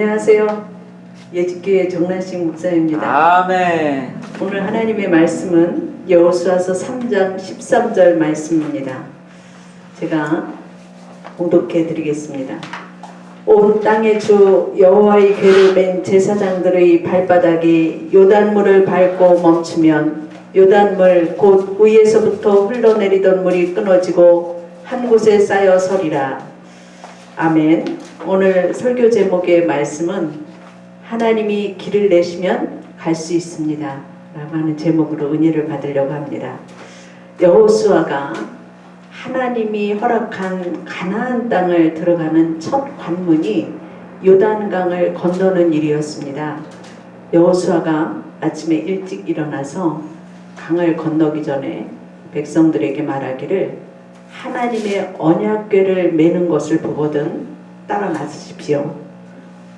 안녕하세요. 예직교회 정란식 목사입니다. 아멘. 오늘 하나님의 말씀은 여호수아서 3장 13절 말씀입니다. 제가 봉독해 드리겠습니다. 온 땅의 주 여호와의 궤를 맨 제사장들의 발바닥이 요단물을 밟고 멈추면 요단물 곧 위에서부터 흘러내리던 물이 끊어지고 한 곳에 쌓여 서리라. 아멘. 오늘 설교 제목의 말씀은 하나님이 길을 내시면 갈 수 있습니다 라고 하는 제목으로 은혜를 받으려고 합니다. 여호수아가 하나님이 허락한 가나안 땅을 들어가는 첫 관문이 요단강을 건너는 일이었습니다. 여호수아가 아침에 일찍 일어나서 강을 건너기 전에 백성들에게 말하기를 하나님의 언약궤를 매는 것을 보거든 따라 나서십시오.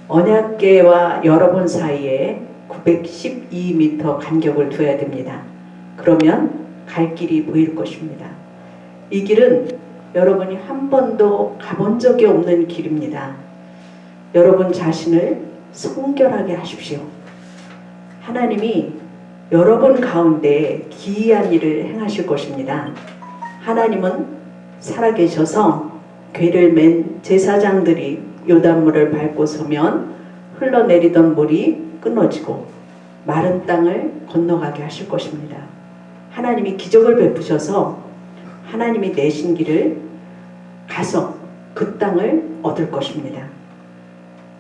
언약궤와 여러분 사이에 912m 간격을 둬야 됩니다. 그러면 갈 길이 보일 것입니다. 이 길은 여러분이 한 번도 가본 적이 없는 길입니다. 여러분 자신을 성결하게 하십시오. 하나님이 여러분 가운데 기이한 일을 행하실 것입니다. 하나님은 살아계셔서 궤를 맨 제사장들이 요단물을 밟고 서면 흘러내리던 물이 끊어지고 마른 땅을 건너가게 하실 것입니다. 하나님이 기적을 베푸셔서 하나님이 내신 길을 가서 그 땅을 얻을 것입니다.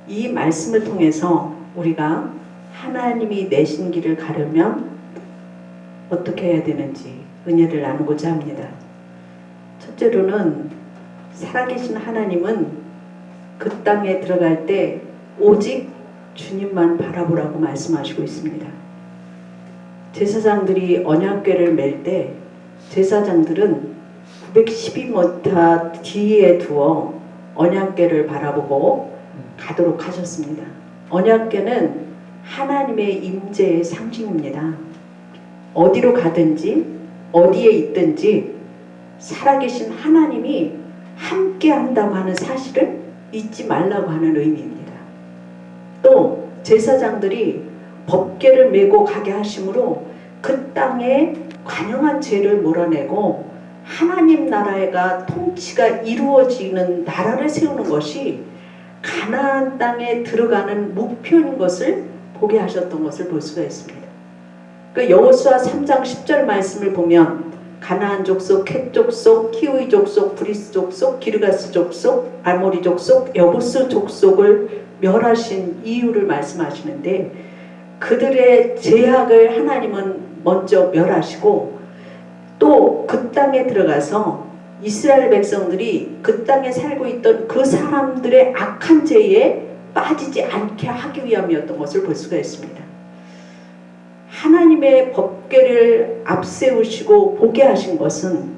이 말씀을 통해서 우리가 하나님이 내신 길을 가려면 어떻게 해야 되는지 은혜를 나누고자 합니다. 첫째로는 살아계신 하나님은 그 땅에 들어갈 때 오직 주님만 바라보라고 말씀하시고 있습니다. 제사장들이 언약궤를 맬 때 제사장들은 912m 뒤에 두어 언약궤를 바라보고 가도록 하셨습니다. 언약궤는 하나님의 임재의 상징입니다. 어디로 가든지 어디에 있든지 살아계신 하나님이 함께 한다고 하는 사실을 잊지 말라고 하는 의미입니다. 또 제사장들이 법궤를 메고 가게 하심으로 그 땅에 관영한 죄를 몰아내고 하나님 나라가 통치가 이루어지는 나라를 세우는 것이 가나안 땅에 들어가는 목표인 것을 보게 하셨던 것을 볼 수가 있습니다. 그 여호수아 3장 10절 말씀을 보면 가나안 족속, 헷 족속, 키우이 족속, 브리스 족속, 기르가스 족속, 아모리 족속, 여부스 족속을 멸하신 이유를 말씀하시는데 그들의 제약을 하나님은 먼저 멸하시고 또 그 땅에 들어가서 이스라엘 백성들이 그 땅에 살고 있던 그 사람들의 악한 죄에 빠지지 않게 하기 위함이었던 것을 볼 수가 있습니다. 하나님의 법궤를 앞세우시고 보게 하신 것은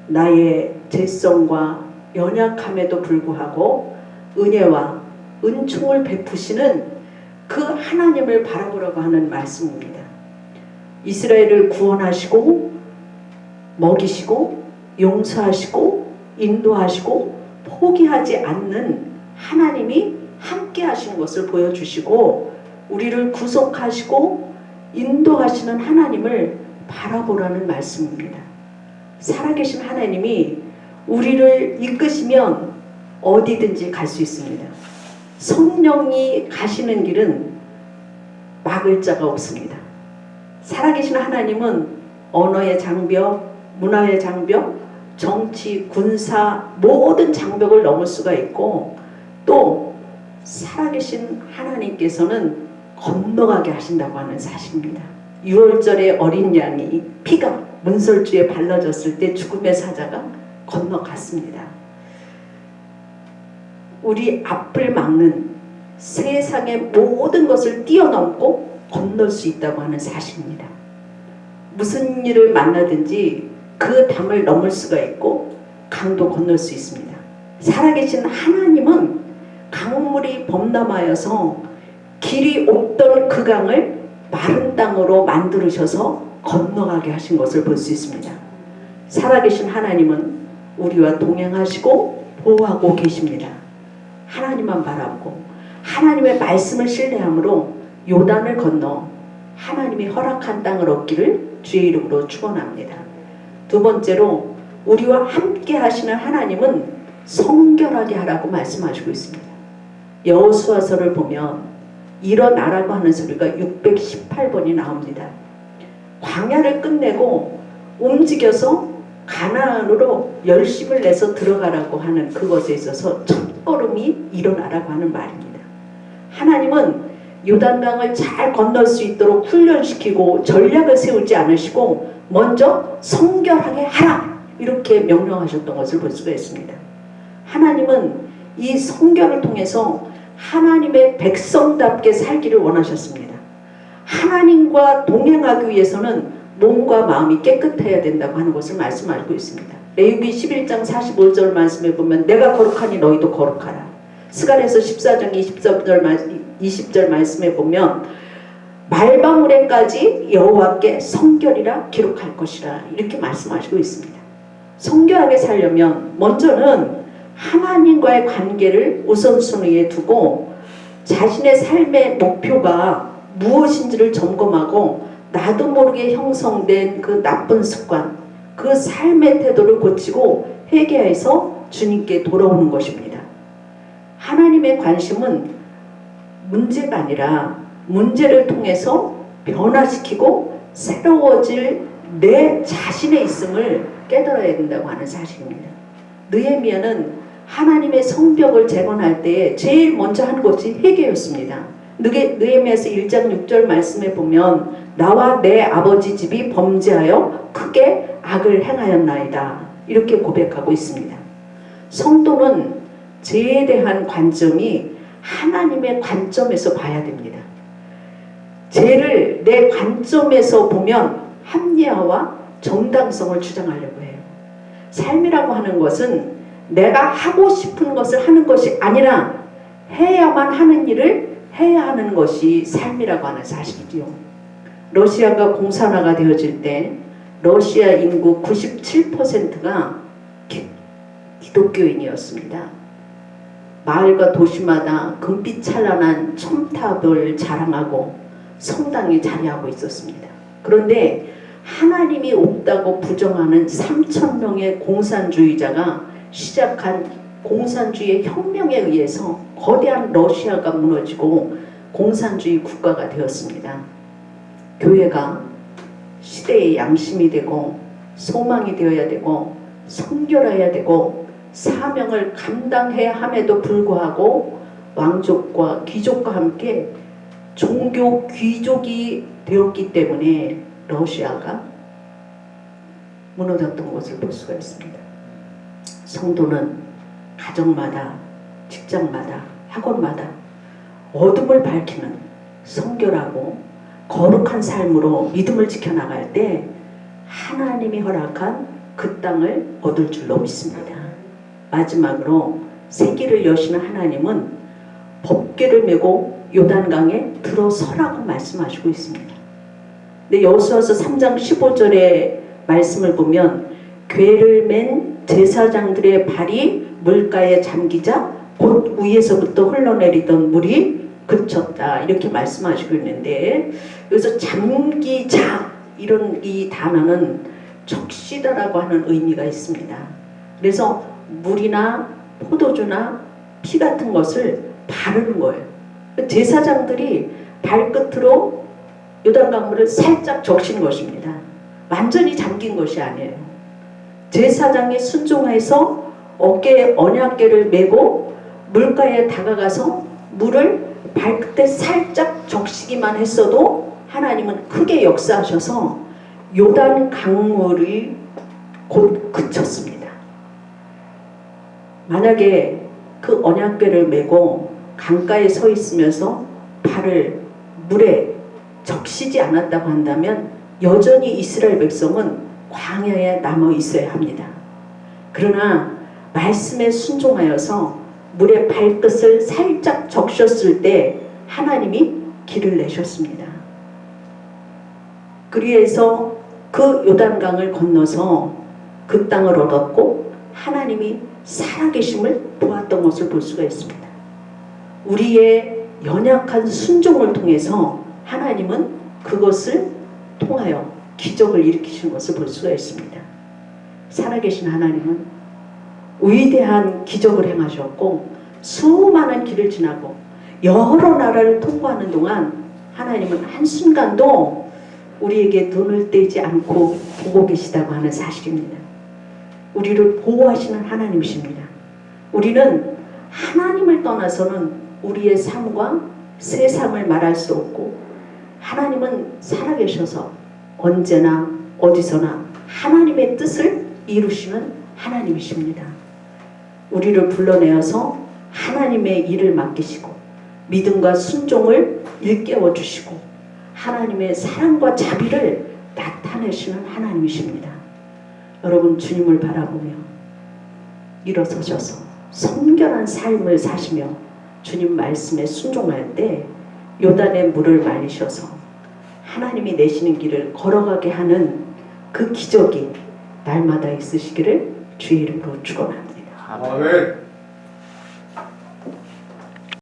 나의 죄성과 연약함에도 불구하고 은혜와 은총을 베푸시는 그 하나님을 바라보라고 하는 말씀입니다. 이스라엘을 구원하시고 먹이시고 용서하시고 인도하시고 포기하지 않는 하나님이 함께 하신 것을 보여주시고 우리를 구속하시고 인도하시는 하나님을 바라보라는 말씀입니다. 살아계신 하나님이 우리를 이끄시면 어디든지 갈 수 있습니다. 성령이 가시는 길은 막을 자가 없습니다. 살아계신 하나님은 언어의 장벽, 문화의 장벽, 정치, 군사 모든 장벽을 넘을 수가 있고 또 살아계신 하나님께서는 건너가게 하신다고 하는 사실입니다. 6월절에 어린 양이 피가 문설주에 발라졌을 때 죽음의 사자가 건너갔습니다. 우리 앞을 막는 세상의 모든 것을 뛰어넘고 건널 수 있다고 하는 사실입니다. 무슨 일을 만나든지 그 담을 넘을 수가 있고 강도 건널 수 있습니다. 살아계신 하나님은 강물이 범람하여서 길이 없던 그 강을 마른 땅으로 만들으셔서 건너가게 하신 것을 볼 수 있습니다. 살아계신 하나님은 우리와 동행하시고 보호하고 계십니다. 하나님만 바라보고 하나님의 말씀을 신뢰함으로 요단을 건너 하나님이 허락한 땅을 얻기를 주의 이름으로 축원합니다. 두 번째로 우리와 함께 하시는 하나님은 성결하게 하라고 말씀하시고 있습니다. 여호수아서를 보면 일어나라고 하는 소리가 618번이 나옵니다. 광야를 끝내고 움직여서 가나안으로 열심을 내서 들어가라고 하는 그것에 있어서 첫걸음이 일어나라고 하는 말입니다. 하나님은 요단강을 잘 건널 수 있도록 훈련시키고 전략을 세우지 않으시고 먼저 성결하게 하라 이렇게 명령하셨던 것을 볼 수가 있습니다. 하나님은 이 성결을 통해서 하나님의 백성답게 살기를 원하셨습니다. 하나님과 동행하기 위해서는 몸과 마음이 깨끗해야 된다고 하는 것을 말씀하고 있습니다. 레위기 11장 45절 말씀에 보면 내가 거룩하니 너희도 거룩하라. 스가랴서 14장 20절 말씀에 보면 말방울에까지 여호와께 성결이라 기록할 것이라 이렇게 말씀하시고 있습니다. 성결하게 살려면 먼저는 하나님과의 관계를 우선순위에 두고 자신의 삶의 목표가 무엇인지를 점검하고 나도 모르게 형성된 그 나쁜 습관, 그 삶의 태도를 고치고 회개해서 주님께 돌아오는 것입니다. 하나님의 관심은 문제가 아니라 문제를 통해서 변화시키고 새로워질 내 자신의 있음을 깨달아야 된다고 하는 사실입니다. 느헤미야는 하나님의 성벽을 재건할 때 제일 먼저 한 것이 회개였습니다. 느헤미야서 1장 6절 말씀에 보면 나와 내 아버지 집이 범죄하여 크게 악을 행하였나이다 이렇게 고백하고 있습니다. 성도는 죄에 대한 관점이 하나님의 관점에서 봐야 됩니다. 죄를 내 관점에서 보면 합리화와 정당성을 주장하려고 해요. 삶이라고 하는 것은 내가 하고 싶은 것을 하는 것이 아니라 해야만 하는 일을 해야 하는 것이 삶이라고 하는 사실이지요. 러시아가 공산화가 되어질 때 러시아 인구 97%가 기독교인이었습니다. 마을과 도시마다 금빛 찬란한 첨탑을 자랑하고 성당이 자리하고 있었습니다. 그런데 하나님이 없다고 부정하는 3,000명의 공산주의자가 시작한 공산주의 혁명에 의해서 거대한 러시아가 무너지고 공산주의 국가가 되었습니다. 교회가 시대의 양심이 되고 소망이 되어야 되고 성결해야 되고 사명을 감당해야 함에도 불구하고 왕족과 귀족과 함께 종교 귀족이 되었기 때문에 러시아가 무너졌던 것을 볼 수가 있습니다. 성도는 가정마다 직장마다 학원마다 어둠을 밝히는 성결하고 거룩한 삶으로 믿음을 지켜나갈 때 하나님이 허락한 그 땅을 얻을 줄로 믿습니다. 마지막으로 세기를 여시는 하나님은 법궤를 메고 요단강에 들어서라고 말씀하시고 있습니다. 근데 여호수아서 3장 15절의 말씀을 보면 궤를 맨 제사장들의 발이 물가에 잠기자 곧 위에서부터 흘러내리던 물이 그쳤다 이렇게 말씀하시고 있는데 여기서 잠기자 이런 이 단어는 적시다라고 하는 의미가 있습니다. 그래서 물이나 포도주나 피 같은 것을 바르는 거예요. 제사장들이 발끝으로 요단강물을 살짝 적신 것입니다. 완전히 잠긴 것이 아니에요. 제사장이 순종해서 어깨에 언약궤를 메고 물가에 다가가서 물을 발끝에 살짝 적시기만 했어도 하나님은 크게 역사하셔서 요단 강물이 곧 그쳤습니다. 만약에 그 언약궤를 메고 강가에 서 있으면서 발을 물에 적시지 않았다고 한다면 여전히 이스라엘 백성은 광야에 남아 있어야 합니다. 그러나 말씀에 순종하여서 물에 발끝을 살짝 적셨을 때 하나님이 길을 내셨습니다. 그리해서 그 요단강을 건너서 그 땅을 얻었고 하나님이 살아계심을 보았던 것을 볼 수가 있습니다. 우리의 연약한 순종을 통해서 하나님은 그것을 통하여 기적을 일으키시는 것을 볼 수가 있습니다. 살아계신 하나님은 위대한 기적을 행하셨고 수많은 길을 지나고 여러 나라를 통과하는 동안 하나님은 한순간도 우리에게 눈을 떼지 않고 보고 계시다고 하는 사실입니다. 우리를 보호하시는 하나님이십니다. 우리는 하나님을 떠나서는 우리의 삶과 세상을 말할 수 없고 하나님은 살아계셔서 언제나 어디서나 하나님의 뜻을 이루시는 하나님이십니다. 우리를 불러내어서 하나님의 일을 맡기시고 믿음과 순종을 일깨워 주시고 하나님의 사랑과 자비를 나타내시는 하나님이십니다. 여러분 주님을 바라보며 일어서셔서 성결한 삶을 사시며 주님 말씀에 순종할 때 요단의 물을 말리셔서 하나님이 내시는 길을 걸어가게 하는 그 기적이 날마다 있으시기를 주의 이름으로 축원합니다. 아멘.